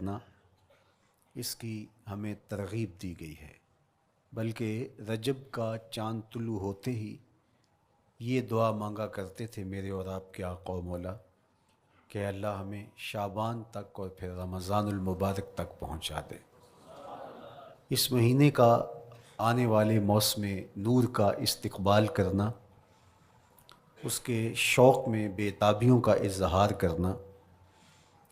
کرنا، اس کی ہمیں ترغیب دی گئی ہے۔ بلکہ رجب کا چاند طلوع ہوتے ہی یہ دعا مانگا کرتے تھے میرے اور آپ کے آقا و مولا کہ اللہ ہمیں شعبان تک اور پھر رمضان المبارک تک پہنچا دے۔ اس مہینے کا آنے والے موسم نور کا استقبال کرنا، اس کے شوق میں بے تابیوں کا اظہار کرنا،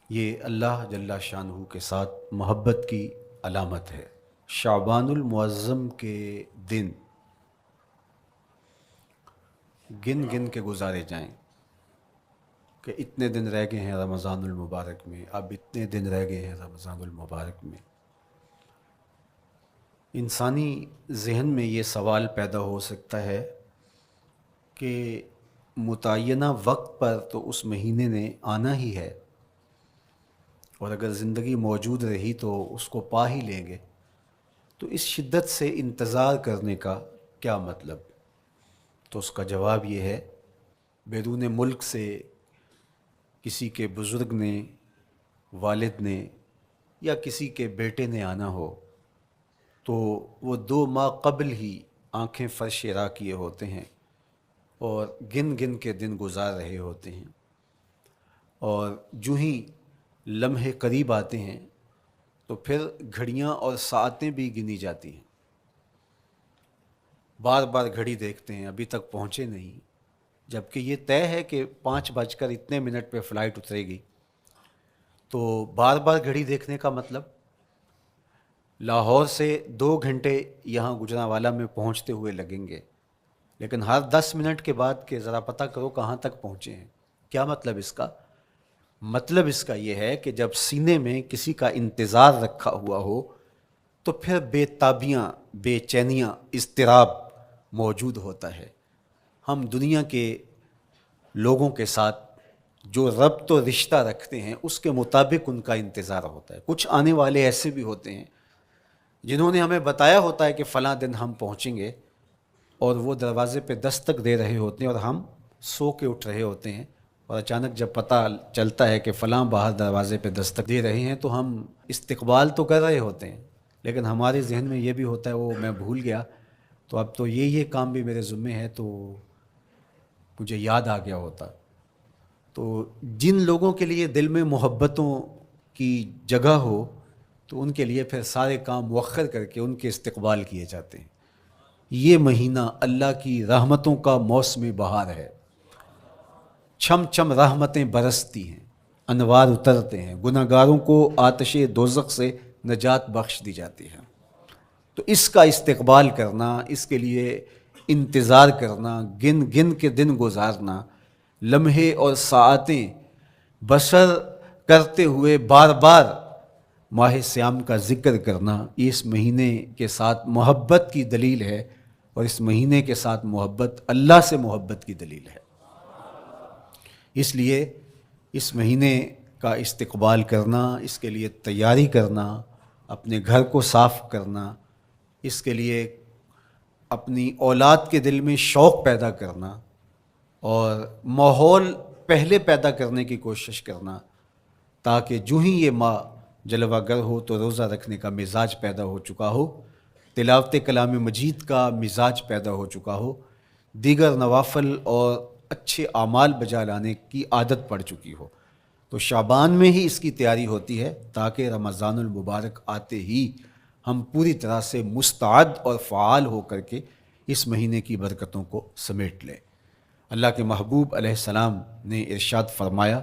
یہ اللہ جل شانہ کے ساتھ محبت کی علامت ہے۔ شعبان المعظم کے دن گن گن کے گزارے جائیں کہ اتنے دن رہ گئے ہیں رمضان المبارک میں، اب اتنے دن رہ گئے ہیں رمضان المبارک میں۔ انسانی ذہن میں یہ سوال پیدا ہو سکتا ہے کہ متعینہ وقت پر تو اس مہینے نے آنا ہی ہے، اور اگر زندگی موجود رہی تو اس کو پا ہی لیں گے، تو اس شدت سے انتظار کرنے کا کیا مطلب؟ تو اس کا جواب یہ ہے، بیرون ملک سے کسی کے بزرگ نے، والد نے یا کسی کے بیٹے نے آنا ہو تو وہ 2 ماہ قبل ہی آنکھیں فرش راہ کیے ہوتے ہیں اور گن گن کے دن گزار رہے ہوتے ہیں، اور جو ہی لمحے قریب آتے ہیں تو پھر گھڑیاں اور ساعتیں بھی گنی جاتی ہیں۔ بار بار گھڑی دیکھتے ہیں، ابھی تک پہنچے نہیں، جبکہ یہ طے ہے کہ 5:02 پہ فلائٹ اترے گی۔ تو بار بار گھڑی دیکھنے کا مطلب لاہور سے 2 گھنٹے یہاں گجرانوالہ میں پہنچتے ہوئے لگیں گے، لیکن ہر 10 منٹ کے بعد کہ ذرا پتہ کرو کہاں تک پہنچے ہیں۔ کیا مطلب اس کا؟ مطلب اس کا یہ ہے کہ جب سینے میں کسی کا انتظار رکھا ہوا ہو تو پھر بے تابیاں، بے چینیاں، اضطراب موجود ہوتا ہے۔ ہم دنیا کے لوگوں کے ساتھ جو ربط و رشتہ رکھتے ہیں اس کے مطابق ان کا انتظار ہوتا ہے۔ کچھ آنے والے ایسے بھی ہوتے ہیں جنہوں نے ہمیں بتایا ہوتا ہے کہ فلاں دن ہم پہنچیں گے، اور وہ دروازے پہ دستک دے رہے ہوتے ہیں اور ہم سو کے اٹھ رہے ہوتے ہیں، اور اچانک جب پتہ چلتا ہے کہ فلاں باہر دروازے پہ دستک دے رہے ہیں تو ہم استقبال تو کر رہے ہوتے ہیں، لیکن ہمارے ذہن میں یہ بھی ہوتا ہے وہ میں بھول گیا، تو اب تو یہ کام بھی میرے ذمے ہے، تو مجھے یاد آ گیا ہوتا۔ تو جن لوگوں کے لیے دل میں محبتوں کی جگہ ہو تو ان کے لیے پھر سارے کام مؤخر کر کے ان کے استقبال کیے جاتے ہیں۔ یہ مہینہ اللہ کی رحمتوں کا موسم بہار ہے، چھم چھم رحمتیں برستی ہیں، انوار اترتے ہیں، گناہ گاروں کو آتش دوزخ سے نجات بخش دی جاتی ہے۔ تو اس کا استقبال کرنا، اس کے لیے انتظار کرنا، گن گن کے دن گزارنا، لمحے اور ساعتیں بسر کرتے ہوئے بار بار ماہ سیام کا ذکر کرنا، یہ اس مہینے کے ساتھ محبت کی دلیل ہے، اور اس مہینے کے ساتھ محبت اللہ سے محبت کی دلیل ہے۔ اس لیے اس مہینے کا استقبال کرنا، اس کے لیے تیاری کرنا، اپنے گھر کو صاف کرنا، اس کے لیے اپنی اولاد کے دل میں شوق پیدا کرنا اور ماحول پہلے پیدا کرنے کی کوشش کرنا، تاکہ جو ہی یہ ماہ جلوہ گر ہو تو روزہ رکھنے کا مزاج پیدا ہو چکا ہو، تلاوت کلام مجید کا مزاج پیدا ہو چکا ہو، دیگر نوافل اور اچھے اعمال بجا لانے کی عادت پڑ چکی ہو۔ تو شعبان میں ہی اس کی تیاری ہوتی ہے تاکہ رمضان المبارک آتے ہی ہم پوری طرح سے مستعد اور فعال ہو کر کے اس مہینے کی برکتوں کو سمیٹ لیں۔ اللہ کے محبوب علیہ السلام نے ارشاد فرمایا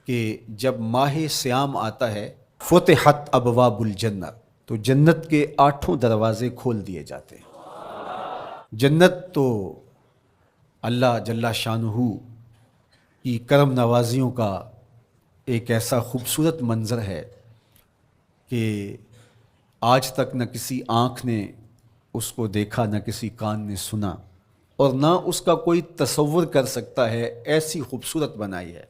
کہ جب ماہ سیام آتا ہے فتحت ابواب الجنہ، تو جنت کے 8 دروازے کھول دیے جاتے ہیں۔ جنت تو اللہ جل شانہ کی کرم نوازیوں کا ایک ایسا خوبصورت منظر ہے کہ آج تک نہ کسی آنکھ نے اس کو دیکھا، نہ کسی کان نے سنا، اور نہ اس کا کوئی تصور کر سکتا ہے، ایسی خوبصورت بنائی ہے۔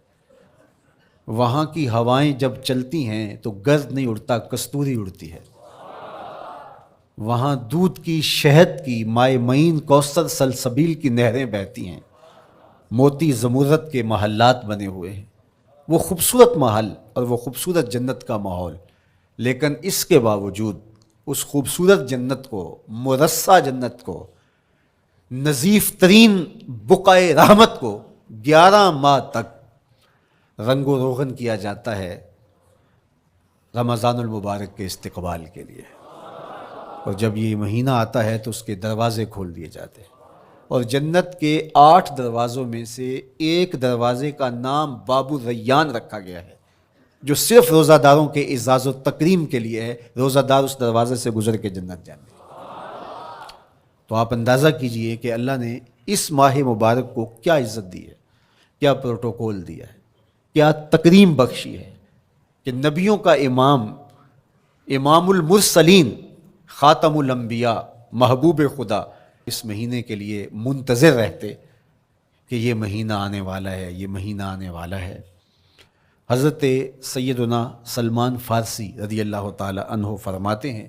وہاں کی ہوائیں جب چلتی ہیں تو گرد نہیں اڑتا، کستوری اڑتی ہے۔ وہاں دودھ کی، شہد کی، مائے معین، کوثر، سلسبیل کی نہریں بہتی ہیں، موتی زمرد کے محلات بنے ہوئے ہیں۔ وہ خوبصورت محل اور وہ خوبصورت جنت کا ماحول لیکن اس کے باوجود اس خوبصورت جنت کو، مرصع جنت کو، نظیف ترین بقعۂ رحمت کو 11 ماہ تک رنگ و روغن کیا جاتا ہے رمضان المبارک کے استقبال کے لیے. اور جب یہ مہینہ آتا ہے تو اس کے دروازے کھول دیے جاتے ہیں، اور جنت کے 8 دروازوں میں سے ایک دروازے کا نام باب الریان رکھا گیا ہے، جو صرف روزہ داروں کے اعزاز و تکریم کے لیے ہے. روزہ دار اس دروازے سے گزر کے جنت جانے. تو آپ اندازہ کیجئے کہ اللہ نے اس ماہ مبارک کو کیا عزت دی ہے، کیا پروٹوکول دیا ہے، کیا تکریم بخشی ہے کہ نبیوں کا امام، امام المرسلین، خاتم الانبیاء، محبوب خدا اس مہینے کے لیے منتظر رہتے کہ یہ مہینہ آنے والا ہے، یہ مہینہ آنے والا ہے. حضرت سیدنا سلمان فارسی رضی اللہ تعالی عنہ فرماتے ہیں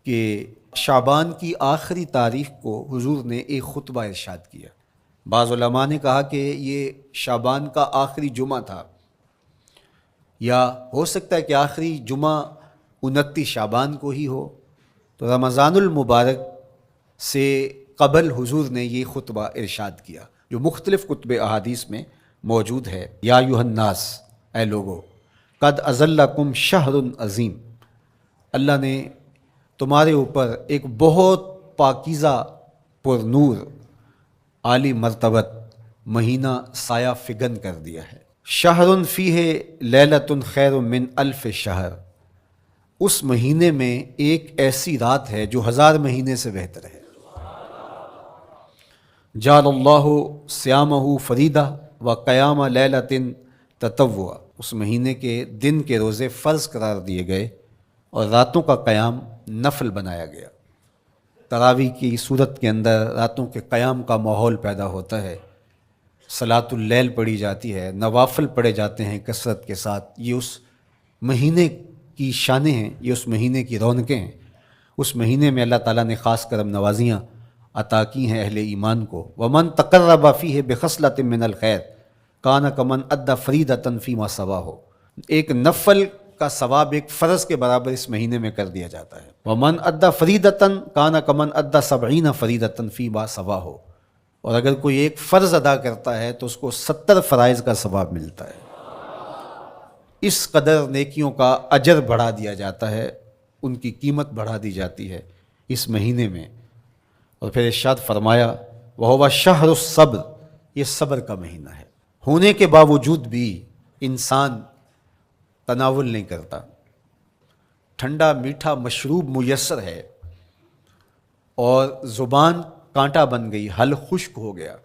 کہ شعبان کی آخری تاریخ کو حضور نے ایک خطبہ ارشاد کیا. بعض علماء نے کہا کہ یہ شعبان کا آخری جمعہ تھا، یا ہو سکتا ہے کہ آخری جمعہ 29 شعبان کو ہی ہو. تو رمضان المبارک سے قبل حضور نے یہ خطبہ ارشاد کیا، جو مختلف کتب احادیث میں موجود ہے. یا ایھا الناس، اے لوگو، قد اظلکم شہر عظیم، اللہ نے تمہارے اوپر ایک بہت پاکیزہ، پر نور، عالی مرتبت مہینہ سایہ فگن کر دیا ہے. شہر فیہ لیلۃ خیر من الف شہر، اس مہینے میں ایک ایسی رات ہے جو 1000 مہینے سے بہتر ہے. جعل اللہ صیامہ فریدہ و قیام لیلۃ تطوع، اس مہینے کے دن کے روزے فرض قرار دیے گئے اور راتوں کا قیام نفل بنایا گیا. تراویح کی صورت کے اندر راتوں کے قیام کا ماحول پیدا ہوتا ہے، صلاۃ اللیل پڑھی جاتی ہے، نوافل پڑھے جاتے ہیں کثرت کے ساتھ. یہ اس مہینے کی شانیں ہیں، یہ اس مہینے کی رونقیں ہیں. اس مہینے میں اللہ تعالیٰ نے خاص کرم نوازیاں عطا کی ہیں اہل ایمان کو. ومن تقرب فیہ بخصلۃ من الخیر کان کمن ادی فریضۃ فیما سواہ، ایک نفل کا ثواب ایک فرض کے برابر اس مہینے میں کر دیا جاتا ہے. ومن ادی فریضۃ کان کمن ادی 70 فریضۃ فیما سواہ، اور اگر کوئی ایک فرض ادا کرتا ہے تو اس کو 70 فرائض کا ثواب ملتا ہے. اس قدر نیکیوں کا اجر بڑھا دیا جاتا ہے، ان کی قیمت بڑھا دی جاتی ہے اس مہینے میں. اور پھر ارشاد فرمایا وَهُوَ شَهْرُ الصَّبْرِ، یہ صبر کا مہینہ ہے. ہونے کے باوجود بھی انسان تناول نہیں کرتا. ٹھنڈا میٹھا مشروب میسر ہے اور زبان کانٹا بن گئی، حلق خشک ہو گیا،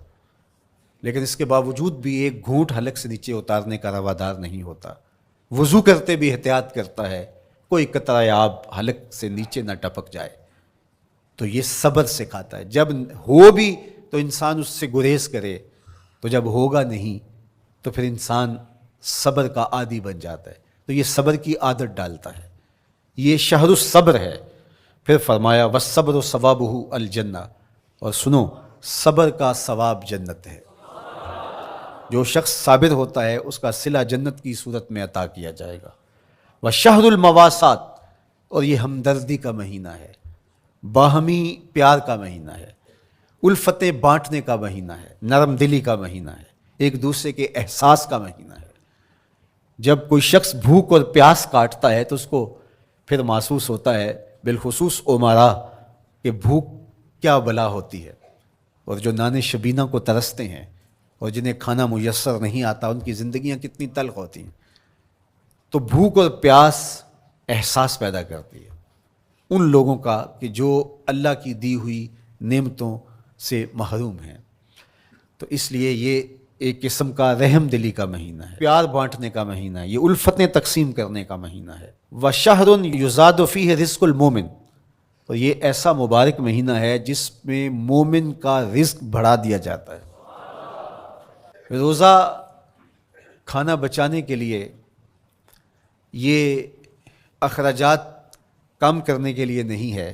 لیکن اس کے باوجود بھی ایک گھونٹ حلق سے نیچے اتارنے کا روادار نہیں ہوتا. وضو کرتے بھی احتیاط کرتا ہے کوئی قطرہ آب حلق سے نیچے نہ ٹپک جائے. تو یہ صبر سکھاتا ہے. جب ہو بھی تو انسان اس سے گریز کرے، تو جب ہوگا نہیں تو پھر انسان صبر کا عادی بن جاتا ہے. تو یہ صبر کی عادت ڈالتا ہے. یہ شہر الصبر ہے. پھر فرمایا والصبر ثوابہ الجنہ، اور سنو صبر کا ثواب جنت ہے. جو شخص صابر ہوتا ہے اس کا صلہ جنت کی صورت میں عطا کیا جائے گا. وشہر المواسات، اور یہ ہمدردی کا مہینہ ہے، باہمی پیار کا مہینہ ہے، الفتیں بانٹنے کا مہینہ ہے، نرم دلی کا مہینہ ہے، ایک دوسرے کے احساس کا مہینہ ہے. جب کوئی شخص بھوک اور پیاس کاٹتا ہے تو اس کو پھر محسوس ہوتا ہے، بالخصوص عمرا، کہ بھوک کیا بلا ہوتی ہے. اور جو نان شبینہ کو ترستے ہیں اور جنہیں کھانا میسر نہیں آتا، ان کی زندگیاں کتنی تلخ ہوتی ہیں. تو بھوک اور پیاس احساس پیدا کرتی ہے ان لوگوں کا کہ جو اللہ کی دی ہوئی نعمتوں سے محروم ہیں. تو اس لیے یہ ایک قسم کا رحم دلی کا مہینہ ہے، پیار بانٹنے کا مہینہ ہے، یہ الفتیں تقسیم کرنے کا مہینہ ہے. وَشَهْرٌ يُزَادُ فِيهِ رِزْقُ الْمُؤْمِنِ، اور یہ ایسا مبارک مہینہ ہے جس میں مومن کا رزق بڑھا دیا جاتا ہے. روزہ کھانا بچانے کے لیے، یہ اخراجات کم کرنے کے لیے نہیں ہے،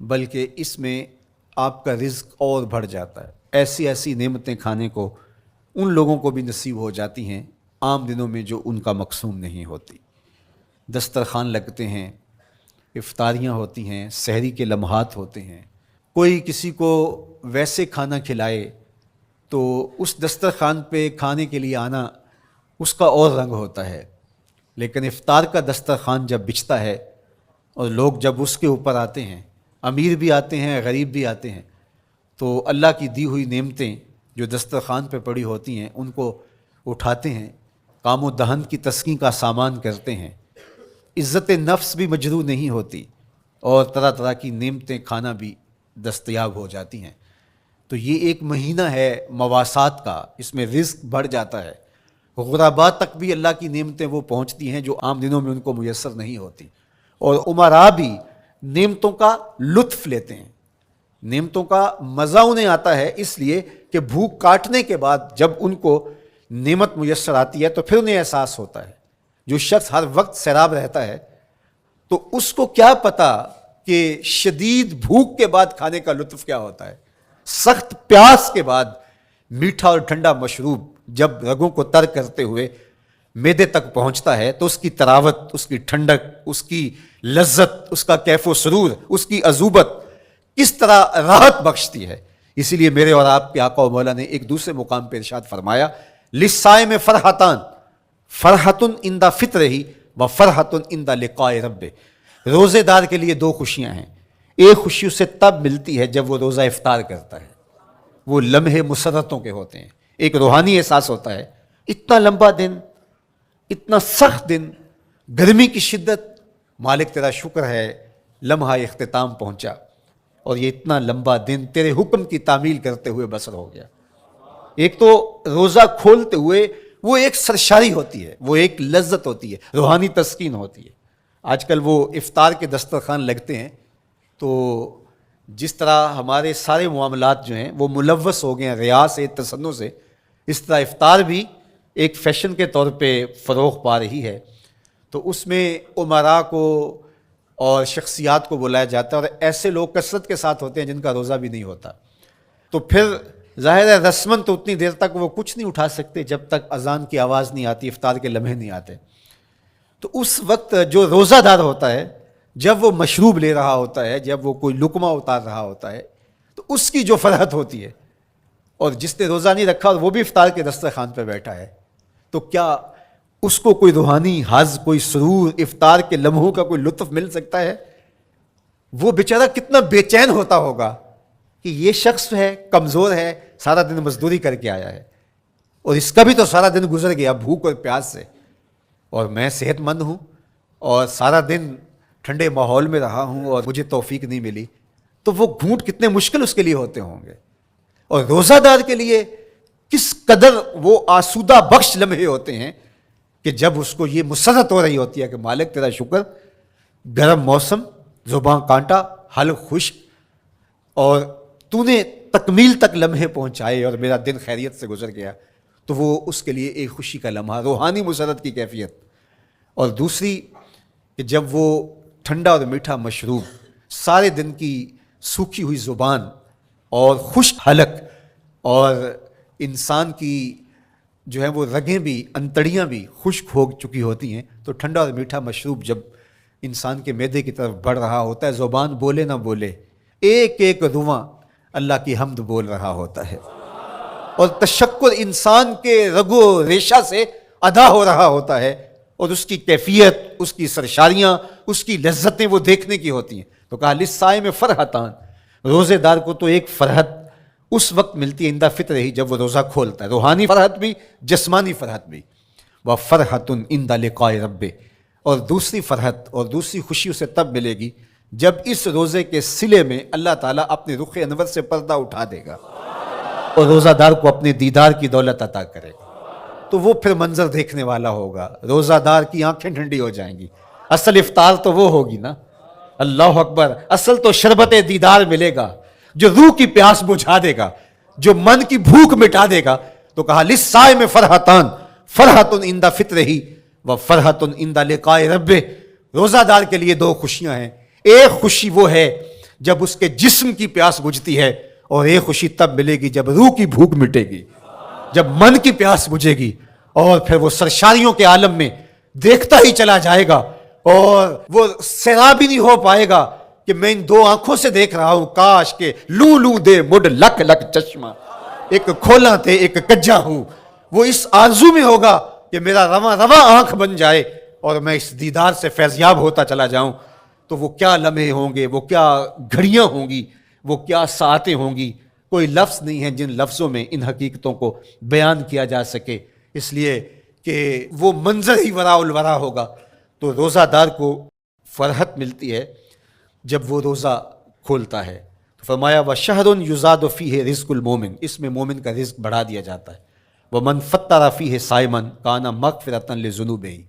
بلکہ اس میں آپ کا رزق اور بڑھ جاتا ہے. ایسی ایسی نعمتیں کھانے کو ان لوگوں کو بھی نصیب ہو جاتی ہیں عام دنوں میں جو ان کا مقسوم نہیں ہوتی. دسترخوان لگتے ہیں، افطاریاں ہوتی ہیں، سحری کے لمحات ہوتے ہیں، کوئی کسی کو ویسے کھانا کھلائے تو اس دسترخوان پہ کھانے کے لیے آنا اس کا اور رنگ ہوتا ہے۔ لیکن افطار کا دسترخوان جب بچھتا ہے اور لوگ جب اس کے اوپر آتے ہیں، امیر بھی آتے ہیں، غریب بھی آتے ہیں، تو اللہ کی دی ہوئی نعمتیں جو دسترخوان پہ پڑی ہوتی ہیں ان کو اٹھاتے ہیں، کام و دہن کی تسکین کا سامان کرتے ہیں، عزت نفس بھی مجروح نہیں ہوتی اور طرح طرح کی نعمتیں کھانا بھی دستیاب ہو جاتی ہیں۔ تو یہ ایک مہینہ ہے مواسات کا، اس میں رزق بڑھ جاتا ہے، غرباء تک بھی اللہ کی نعمتیں وہ پہنچتی ہیں جو عام دنوں میں ان کو میسر نہیں ہوتی، اور امراء بھی نعمتوں کا لطف لیتے ہیں، نعمتوں کا مزہ انہیں آتا ہے، اس لیے کہ بھوک کاٹنے کے بعد جب ان کو نعمت میسر آتی ہے تو پھر انہیں احساس ہوتا ہے۔ جو شخص ہر وقت سیراب رہتا ہے تو اس کو کیا پتا کہ شدید بھوک کے بعد کھانے کا لطف کیا ہوتا ہے، سخت پیاس کے بعد میٹھا اور ٹھنڈا مشروب جب رگوں کو تر کرتے ہوئے معدے تک پہنچتا ہے تو اس کی تراوت، اس کی ٹھنڈک، اس کی لذت، اس کا کیف و سرور، اس کی عذوبت کس طرح راحت بخشتی ہے۔ اسی لیے میرے اور آپ کے آقا و مولا نے ایک دوسرے مقام پہ ارشاد فرمایا، للصائم فرحتان، فرحۃ عند فطرہ و فرحۃ عند لقاء ربہ۔ روزے دار کے لیے دو خوشیاں ہیں، ایک خوشی اسے تب ملتی ہے جب وہ روزہ افطار کرتا ہے، وہ لمحے مسرتوں کے ہوتے ہیں، ایک روحانی احساس ہوتا ہے، اتنا لمبا دن، اتنا سخت دن، گرمی کی شدت، مالک تیرا شکر ہے لمحہ اختتام پہنچا اور یہ اتنا لمبا دن تیرے حکم کی تعمیل کرتے ہوئے بسر ہو گیا۔ ایک تو روزہ کھولتے ہوئے وہ ایک سرشاری ہوتی ہے، وہ ایک لذت ہوتی ہے، روحانی تسکین ہوتی ہے۔ آج کل وہ افطار کے دسترخوان لگتے ہیں تو جس طرح ہمارے سارے معاملات جو ہیں وہ ملوث ہو گئے ہیں ریا سے، تصنع سے، اس طرح افطار بھی ایک فیشن کے طور پہ فروغ پا رہی ہے۔ تو اس میں امراء کو اور شخصیات کو بلایا جاتا ہے اور ایسے لوگ کثرت کے ساتھ ہوتے ہیں جن کا روزہ بھی نہیں ہوتا، تو پھر ظاہر ہے رسماً تو اتنی دیر تک وہ کچھ نہیں اٹھا سکتے جب تک اذان کی آواز نہیں آتی، افطار کے لمحے نہیں آتے۔ تو اس وقت جو روزہ دار ہوتا ہے جب وہ مشروب لے رہا ہوتا ہے، جب وہ کوئی لقمہ اتار رہا ہوتا ہے، تو اس کی جو فرحت ہوتی ہے، اور جس نے روزہ نہیں رکھا اور وہ بھی افطار کے دسترخوان پہ بیٹھا ہے، تو کیا اس کو کوئی روحانی حظ، کوئی سرور، افطار کے لمحوں کا کوئی لطف مل سکتا ہے؟ وہ بیچارہ کتنا بے چین ہوتا ہوگا کہ یہ شخص ہے، کمزور ہے، سارا دن مزدوری کر کے آیا ہے اور اس کا بھی تو سارا دن گزر گیا بھوک اور پیاس سے، اور میں صحت مند ہوں اور سارا دن ٹھنڈے ماحول میں رہا ہوں اور مجھے توفیق نہیں ملی، تو وہ گھونٹ کتنے مشکل اس کے لیے ہوتے ہوں گے۔ اور روزہ دار کے لیے کس قدر وہ آسودہ بخش لمحے ہوتے ہیں کہ جب اس کو یہ مسرت ہو رہی ہوتی ہے کہ مالک تیرا شکر، گرم موسم، زباں کانٹا، حلق خشک، اور تو نے تکمیل تک لمحے پہنچائے اور میرا دن خیریت سے گزر گیا، تو وہ اس کے لیے ایک خوشی کا لمحہ، روحانی مسرت کی کیفیت۔ اور دوسری کہ جب وہ ٹھنڈا اور میٹھا مشروب، سارے دن کی سوکھی ہوئی زبان اور خشک حلق، اور انسان کی جو ہے وہ رگیں بھی، انتڑیاں بھی خشک ہو چکی ہوتی ہیں، تو ٹھنڈا اور میٹھا مشروب جب انسان کے معدے کی طرف بڑھ رہا ہوتا ہے، زبان بولے نہ بولے، ایک ایک رواں اللہ کی حمد بول رہا ہوتا ہے، اور تشکر انسان کے رگو ریشہ سے ادا ہو رہا ہوتا ہے، اور اس کی کیفیت، اس کی سرشاریاں، اس کی لذتیں وہ دیکھنے کی ہوتی ہیں۔ تو کہا للصائم فرحتان، روزے دار کو تو ایک فرحت اس وقت ملتی ہے عند فطرہ ہی، جب وہ روزہ کھولتا ہے، روحانی فرحت بھی، جسمانی فرحت بھی، وفرحۃ عند لقاء ربہ، اور دوسری فرحت اور دوسری خوشی اسے تب ملے گی جب اس روزے کے صلے میں اللہ تعالیٰ اپنے رخ انور سے پردہ اٹھا دے گا اور روزہ دار کو اپنے دیدار کی دولت عطا کرے گا، تو وہ پھر منظر دیکھنے والا ہوگا، روزہ دار کی آنکھیں ٹھنڈی ہو جائیں گی۔ اصل افطار تو وہ ہوگی نا، اللہ اکبر، اصل تو شربت دیدار ملے گا جو روح کی پیاس بجھا دے گا، جو من کی بھوک مٹا دے گا۔ تو کہا للصائم فرحتان، فرحۃ عند فطرہ و فرحۃ عند لقاء ربہ، روزہ دار کے لیے دو خوشیاں ہیں، ایک خوشی وہ ہے جب اس کے جسم کی پیاس بجھتی ہے، اور ایک خوشی تب ملے گی جب روح کی بھوک مٹے گی، جب من کی پیاس بجھے گی، اور پھر وہ سرشاریوں کے عالم میں دیکھتا ہی چلا جائے گا اور وہ سیراب بھی نہیں ہو پائے گا کہ میں ان دو آنکھوں سے دیکھ رہا ہوں، کاش کے لوں لوں دے مڈ لک لک چشمہ، ایک کھولا تے ایک کجا ہوں. وہ اس آرزو میں ہوگا کہ میرا رواں رواں آنکھ بن جائے اور میں اس دیدار سے فیضیاب ہوتا چلا جاؤں. تو وہ کیا لمحے ہوں گے، وہ کیا گھڑیاں ہوں گی، وہ کیا ساعتیں ہوں گی. کوئی لفظ نہیں ہے جن لفظوں میں ان حقیقتوں کو بیان کیا جا سکے، اس لیے کہ وہ منظر ہی وراء الورا ہوگا. تو روزہ دار کو فرحت ملتی ہے جب وہ روزہ کھولتا ہے. تو فرمایا وَشَهْرٌ يُزَادُ فِيهِ رِزْقُ الْمُؤْمِنِ، اس میں مومن کا رزق بڑھا دیا جاتا ہے. وَمَنْ فَطَّرَ فِيهِ صَائِمًا كَانَ مَغْفِرَةً لِذُنُوبِهِ،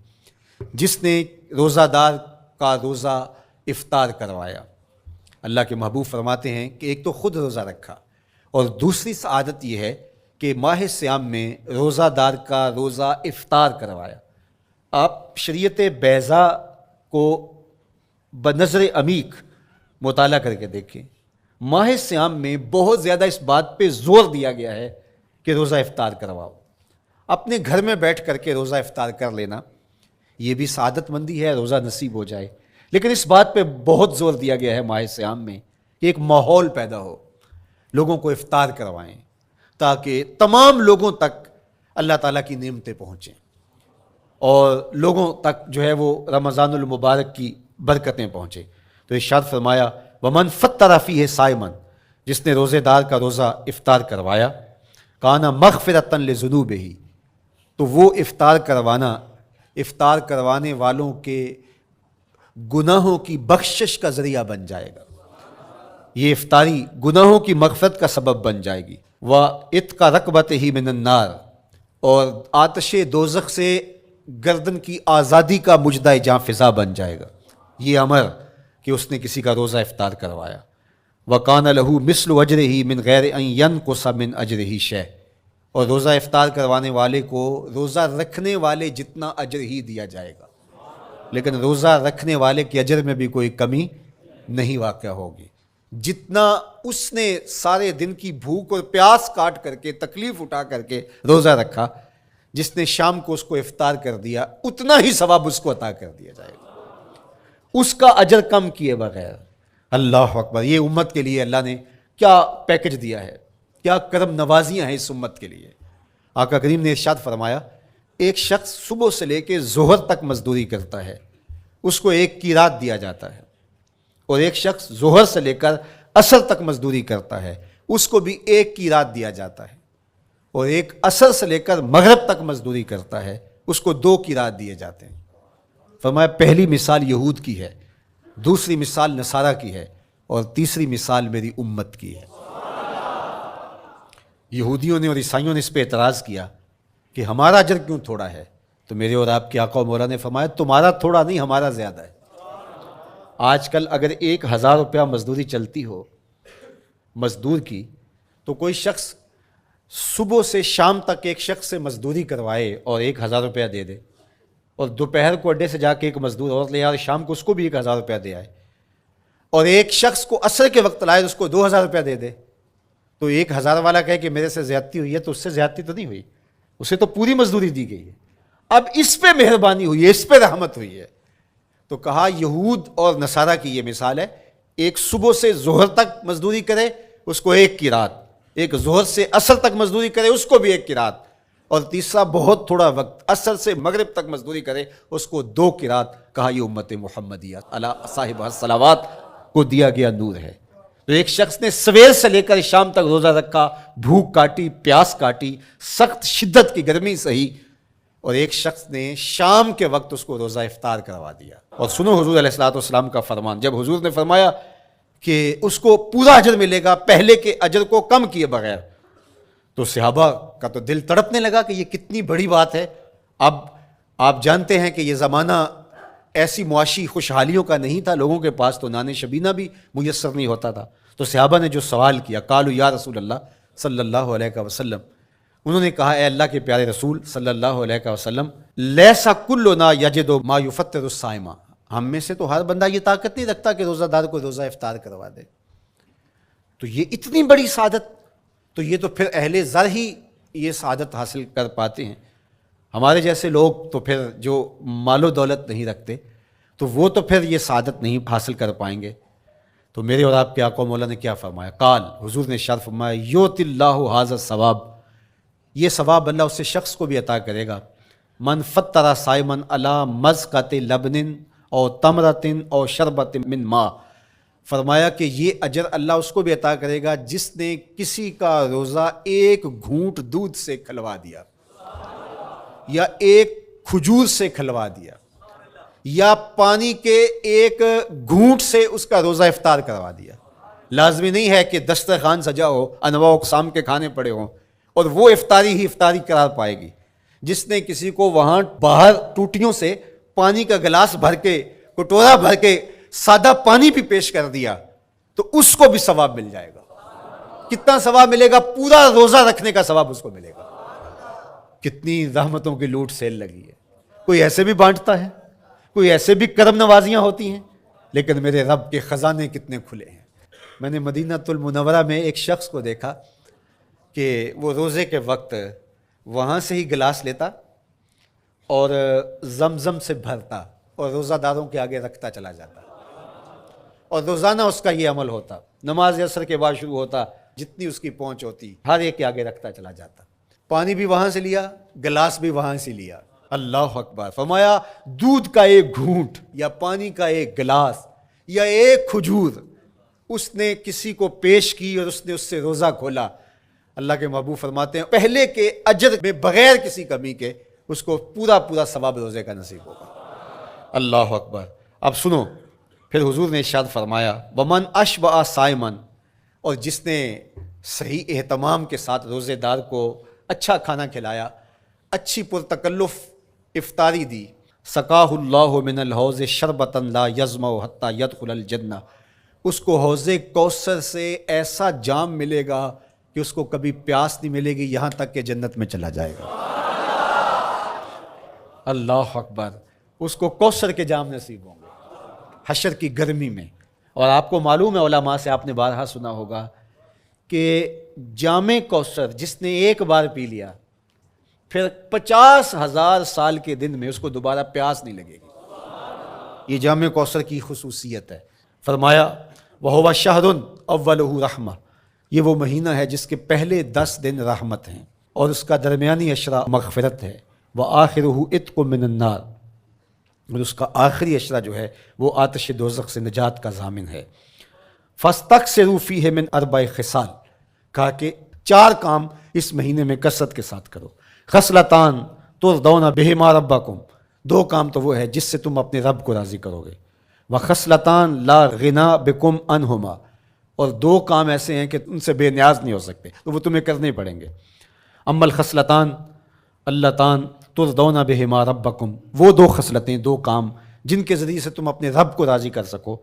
جس نے روزہ دار کا روزہ افطار کروایا. اللہ کے محبوب فرماتے ہیں کہ ایک تو خود روزہ رکھا، اور دوسری سعادت یہ ہے کہ ماہ صیام میں روزہ دار کا روزہ افطار کروایا. آپ شریعت بیضاء کو بنظر عمیق مطالعہ کر کے دیکھیں. ماہ صیام میں بہت زیادہ اس بات پہ زور دیا گیا ہے کہ روزہ افطار کرواؤ. اپنے گھر میں بیٹھ کر کے روزہ افطار کر لینا یہ بھی سعادت مندی ہے، روزہ نصیب ہو جائے. لیکن اس بات پہ بہت زور دیا گیا ہے ماہ صیام میں کہ ایک ماحول پیدا ہو، لوگوں کو افطار کروائیں تاکہ تمام لوگوں تک اللہ تعالیٰ کی نعمتیں پہنچیں اور لوگوں تک جو ہے وہ رمضان المبارک کی برکتیں پہنچیں. تو ارشاد فرمایا وَمَنْ فَطَّرَ فِيهِ صَائِمًا، جس نے روزے دار کا روزہ افطار کروایا، کَانَ مَغْفِرَةً لِذُنُوبِهِ، تو وہ افطار کروانے والوں کے گناہوں کی بخشش کا ذریعہ بن جائے گا. یہ افطاری گناہوں کی مغفرت کا سبب بن جائے گی. وَإِتْقَ رَقْبَتِهِ مِنَ النَّارِ، اور آتش دوزخ سے گردن کی آزادی کا مجدہ جاں فضا بن جائے گا یہ امر کہ اس نے کسی کا روزہ افطار کروایا. وَقَانَ لَهُ مِثْلُ أَجْرِهِ مِنْ غَيْرِ أَنْ يَنْقُصَ مِنْ أَجْرِهِ شَيْءٌ، اور روزہ افطار کروانے والے کو روزہ رکھنے والے جتنا اجر ہی دیا جائے گا، لیکن روزہ رکھنے والے کے اجر میں بھی کوئی کمی نہیں واقع ہوگی. جتنا اس نے سارے دن کی بھوک اور پیاس کاٹ کر کے تکلیف اٹھا کر کے روزہ رکھا، جس نے شام کو اس کو افطار کر دیا اتنا ہی ثواب اس کو عطا کر دیا جائے گا، اس کا اجر کم کیے بغیر. اللہ اکبر! یہ امت کے لیے اللہ نے کیا پیکج دیا ہے، کیا کرم نوازیاں ہیں اس امت کے لیے. آقا کریم نے ارشاد فرمایا ایک شخص صبح سے لے کے ظہر تک مزدوری کرتا ہے، اس کو ایک قیراط دیا جاتا ہے. اور ایک شخص ظہر سے لے کر عصر تک مزدوری کرتا ہے، اس کو بھی ایک قیراط دیا جاتا ہے. اور ایک عصر سے لے کر مغرب تک مزدوری کرتا ہے، اس کو 2 قیراط دیے جاتے ہیں. فرمایا پہلی مثال یہود کی ہے، دوسری مثال نصارہ کی ہے، اور تیسری مثال میری امت کی ہے. یہودیوں نے اور عیسائیوں نے اس پہ اعتراض کیا کہ ہمارا اجر کیوں تھوڑا ہے؟ تو میرے اور آپ کے آقا و مولا نے فرمایا تمہارا تھوڑا نہیں، ہمارا زیادہ ہے. آج کل اگر 1000 روپیہ مزدوری چلتی ہو مزدور کی، تو کوئی شخص صبح سے شام تک ایک شخص سے مزدوری کروائے اور 1000 روپیہ دے دے، اور دوپہر کو اڈے سے جا کے ایک مزدور اور لے آئے، شام کو اس کو بھی 1000 روپیہ دے آئے، اور ایک شخص کو عصر کے وقت لائے اس کو 2000 روپیہ دے دے، تو 1000 والا کہے کہ میرے سے زیادتی ہوئی ہے، تو اس سے زیادتی تو نہیں ہوئی، اسے تو پوری مزدوری دی گئی ہے. اب اس پہ مہربانی ہوئی ہے، اس پہ رحمت ہوئی ہے. تو کہا یہود اور نصارہ کی یہ مثال ہے، ایک صبح سے ظہر تک مزدوری کرے اس کو 1 قیراط، ایک ظہر سے عصر تک مزدوری کرے اس کو بھی 1 قیراط، اور تیسرا بہت تھوڑا وقت عصر سے مغرب تک مزدوری کرے اس کو 2 قیراط. کہا یہ امت محمدیہ علی صاحب الصلوات کو دیا گیا نور ہے. تو ایک شخص نے سویر سے لے کر شام تک روزہ رکھا، بھوک کاٹی، پیاس کاٹی، سخت شدت کی گرمی سہی، اور ایک شخص نے شام کے وقت اس کو روزہ افطار کروا دیا. اور سنو حضور علیہ الصلوۃ والسلام کا فرمان، جب حضور نے فرمایا کہ اس کو پورا اجر ملے گا پہلے کے اجر کو کم کیے بغیر، تو صحابہ کا تو دل تڑپنے لگا کہ یہ کتنی بڑی بات ہے. اب آپ جانتے ہیں کہ یہ زمانہ ایسی معاشی خوشحالیوں کا نہیں تھا، لوگوں کے پاس تو نان شبینہ بھی میسر نہیں ہوتا تھا. تو صحابہ نے جو سوال کیا، قالوا یا رسول اللہ صلی اللہ علیہ وسلم، انہوں نے کہا اے اللہ کے پیارے رسول صلی اللہ علیہ وسلم، لیسا کلنا یجد ما یفطر الصائم، ہم میں سے تو ہر بندہ یہ طاقت نہیں رکھتا کہ روزہ دار کو روزہ افطار کروا دے. تو یہ اتنی بڑی سعادت، تو یہ تو پھر اہل زر ہی یہ سعادت حاصل کر پاتے ہیں. ہمارے جیسے لوگ تو پھر جو مال و دولت نہیں رکھتے تو وہ تو پھر یہ سعادت نہیں حاصل کر پائیں گے۔ تو میرے اور آپ کے آقا مولا نے کیا فرمایا؟ قال، حضور نے ارشاد فرمایا، یؤتی اللہ ھذا الثواب، یہ ثواب اللہ اس شخص کو بھی عطا کرے گا، من فطر صائما علی مذقۃ لبن او تمرۃ او شربۃ من ماء، فرمایا کہ یہ اجر اللہ اس کو بھی عطا کرے گا جس نے کسی کا روزہ ایک گھونٹ دودھ سے کھلوا دیا، یا ایک کھجور سے کھلوا دیا، یا پانی کے ایک گھونٹ سے اس کا روزہ افطار کروا دیا۔ لازمی نہیں ہے کہ دسترخوان سجا ہو، انواع اقسام کے کھانے پڑے ہوں اور وہ افطاری ہی افطاری قرار پائے گی۔ جس نے کسی کو وہاں باہر ٹوٹیوں سے پانی کا گلاس بھر کے، کٹورا بھر کے سادہ پانی بھی پیش کر دیا تو اس کو بھی ثواب مل جائے گا۔ کتنا ثواب ملے گا؟ پورا روزہ رکھنے کا ثواب اس کو ملے گا۔ کتنی رحمتوں کی لوٹ سیل لگی ہے۔ کوئی ایسے بھی بانٹتا ہے، کوئی ایسے بھی کرم نوازیاں ہوتی ہیں، لیکن میرے رب کے خزانے کتنے کھلے ہیں۔ میں نے مدینہ المنورہ میں ایک شخص کو دیکھا کہ وہ روزے کے وقت وہاں سے ہی گلاس لیتا اور زمزم سے بھرتا اور روزہ داروں کے آگے رکھتا چلا جاتا، اور روزانہ اس کا یہ عمل ہوتا۔ نماز عصر کے بعد شروع ہوتا، جتنی اس کی پہنچ ہوتی ہر ایک کے آگے رکھتا چلا جاتا۔ پانی بھی وہاں سے لیا، گلاس بھی وہاں سے لیا۔ اللہ اکبر! فرمایا دودھ کا ایک گھونٹ یا پانی کا ایک گلاس یا ایک کھجور اس نے کسی کو پیش کی اور اس نے اس سے روزہ کھولا۔ اللہ کے محبوب فرماتے ہیں پہلے کے اجر میں بغیر کسی کمی کے اس کو پورا ثواب روزے کا نصیب ہوگا۔ اللہ اکبر! اب سنو، پھر حضور نے ارشاد فرمایا ومن اشبع صائما، اور جس نے صحیح اہتمام کے ساتھ روزے دار کو اچھا کھانا کھلایا، اچھی پرتکلف افطاری دی، سقاہ اللہ من الحوض شربۃ لا یظمأ حتی یدخل الجنہ، اس کو حوض کوثر سے ایسا جام ملے گا کہ اس کو کبھی پیاس نہیں ملے گی یہاں تک کہ جنت میں چلا جائے گا۔ اللہ اکبر! اس کو کوثر کے جام نصیب ہوں گے حشر کی گرمی میں۔ اور آپ کو معلوم ہے، علماء سے آپ نے بارہا سنا ہوگا کہ جام کوثر جس نے ایک بار پی لیا پھر 50,000 سال کے دن میں اس کو دوبارہ پیاس نہیں لگے گی۔ یہ جام کوثر کی خصوصیت ہے۔ فرمایا وَهُوَ شَهْرٌ أَوَّلُهُ رَحْمَةٌ، یہ وہ مہینہ ہے جس کے پہلے 10 دن رحمت ہیں اور اس کا درمیانی عشرہ مغفرت ہے، وَآخِرُهُ عِتْقٌ مِّنَ النَّارِ، اور اس کا آخری عشرہ جو ہے وہ آتش دوزخ سے نجات کا ضامن ہے۔ فَاسْتَكْثِرُوا فِيهِ مِنْ أَرْبَعِ خِصَالٍ، کہا کہ 4 کام اس مہینے میں کثرت کے ساتھ کرو۔ خصلتان ترضون بہما ربکم، 2 کام تو وہ ہے جس سے تم اپنے رب کو راضی کرو گے۔ وخصلتان لا غنا بکم عنہما، اور 2 کام ایسے ہیں کہ ان سے بے نیاز نہیں ہو سکتے تو وہ تمہیں کرنے پڑیں گے۔ اما الخصلتان اللتان ترضون بہما ربکم، وہ 2 خصلتیں، 2 کام جن کے ذریعے سے تم اپنے رب کو راضی کر سکو۔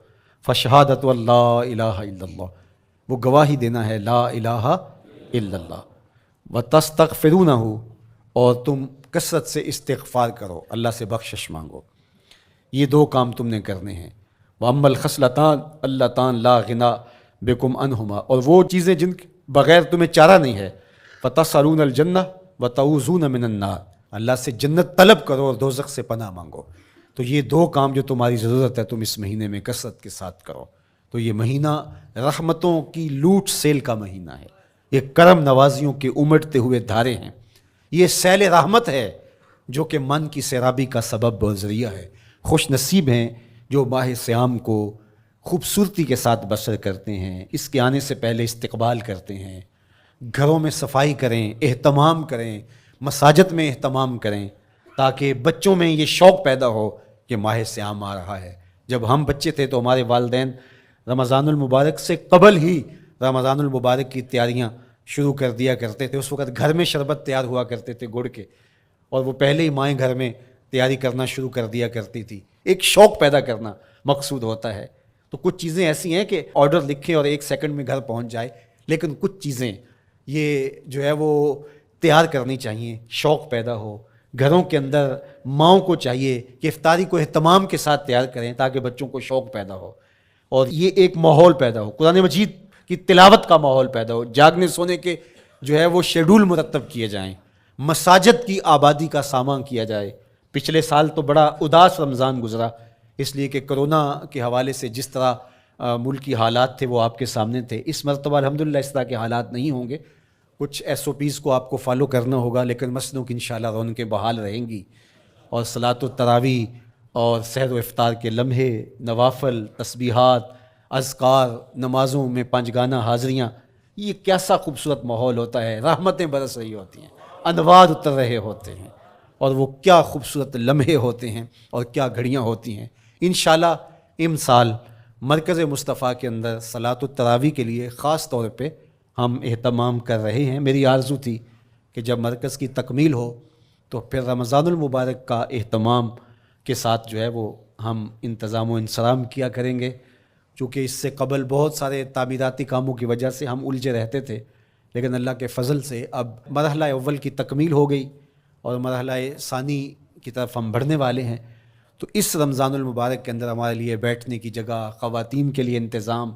فشہادت اللہ الہ الا اللہ، وہ گواہی دینا ہے لا الہ الا اللہ، وتستغفرونہ، اور تم کثرت سے استغفار کرو، اللہ سے بخشش مانگو۔ یہ 2 کام تم نے کرنے ہیں۔ وَأَمَّا الْخَصْلَتَانِ اللَّتَانِ لَا غِنَىٰ بِكُمْ عَنْهُمَا، اور وہ چیزیں جن کے بغیر تمہیں چارہ نہیں ہے۔ فَتَسْأَلُونَ الْجَنَّةَ وَتَعُوذُونَ مِنَ النَّارِ، اللہ سے جنت طلب کرو اور دوزخ سے پناہ مانگو۔ تو یہ 2 کام جو تمہاری ضرورت ہے تم اس مہینے میں کثرت کے ساتھ کرو۔ تو یہ مہینہ رحمتوں کی لوٹ سیل کا مہینہ ہے، یہ کرم نوازیوں کے امٹتے ہوئے دھارے ہیں، یہ سیل رحمت ہے جو کہ من کی سیرابی کا سبب اور ذریعہ ہے۔ خوش نصیب ہیں جو ماہ صیام کو خوبصورتی کے ساتھ بسر کرتے ہیں، اس کے آنے سے پہلے استقبال کرتے ہیں، گھروں میں صفائی کریں، اہتمام کریں، مساجد میں اہتمام کریں، تاکہ بچوں میں یہ شوق پیدا ہو کہ ماہ صیام آ رہا ہے۔ جب ہم بچے تھے تو ہمارے والدین رمضان المبارک سے قبل ہی رمضان المبارک کی تیاریاں شروع کر دیا کرتے تھے۔ اس وقت گھر میں شربت تیار ہوا کرتے تھے گڑ کے، اور وہ پہلے ہی مائیں گھر میں تیاری کرنا شروع کر دیا کرتی تھی۔ ایک شوق پیدا کرنا مقصود ہوتا ہے۔ تو کچھ چیزیں ایسی ہیں کہ آرڈر لکھیں اور 1 سیکنڈ میں گھر پہنچ جائے، لیکن کچھ چیزیں یہ جو ہے وہ تیار کرنی چاہیے، شوق پیدا ہو گھروں کے اندر۔ ماؤں کو چاہیے کہ افطاری کو اہتمام کے ساتھ تیار کریں تاکہ بچوں کو شوق پیدا ہو اور یہ ایک ماحول پیدا ہو، قرآن مجید کی تلاوت کا ماحول پیدا ہو، جاگنے سونے کے جو ہے وہ شیڈول مرتب کیے جائیں، مساجد کی آبادی کا سامان کیا جائے۔ پچھلے سال تو بڑا اداس رمضان گزرا اس لیے کہ کرونا کے حوالے سے جس طرح ملکی حالات تھے وہ آپ کے سامنے تھے. اس مرتبہ الحمدللہ اس طرح کے حالات نہیں ہوں گے. کچھ ایس او پیز کو آپ کو فالو کرنا ہوگا، لیکن مسجدوں کی انشاءاللہ رونقیں بحال رہیں گی، اور صلاۃ التراویح اور سحر و افطار کے لمحے، نوافل، تسبیحات، اذکار، نمازوں میں 5 گانہ حاضریاں، یہ کیسا خوبصورت ماحول ہوتا ہے. رحمتیں برس رہی ہوتی ہیں، انوار اتر رہے ہوتے ہیں، اور وہ کیا خوبصورت لمحے ہوتے ہیں اور کیا گھڑیاں ہوتی ہیں. انشاءاللہ امسال مرکز مصطفیٰ کے اندر صلاۃ التراویح کے لیے خاص طور پہ ہم اہتمام کر رہے ہیں. میری آرزو تھی کہ جب مرکز کی تکمیل ہو تو پھر رمضان المبارک کا اہتمام کے ساتھ جو ہے وہ ہم انتظام و انصرام کیا کریں گے، چونکہ اس سے قبل بہت سارے تعمیراتی کاموں کی وجہ سے ہم الجھے رہتے تھے، لیکن اللہ کے فضل سے اب مرحلہ اول کی تکمیل ہو گئی اور مرحلہ ثانی کی طرف ہم بڑھنے والے ہیں. تو اس رمضان المبارک کے اندر ہمارے لیے بیٹھنے کی جگہ، خواتین کے لیے انتظام،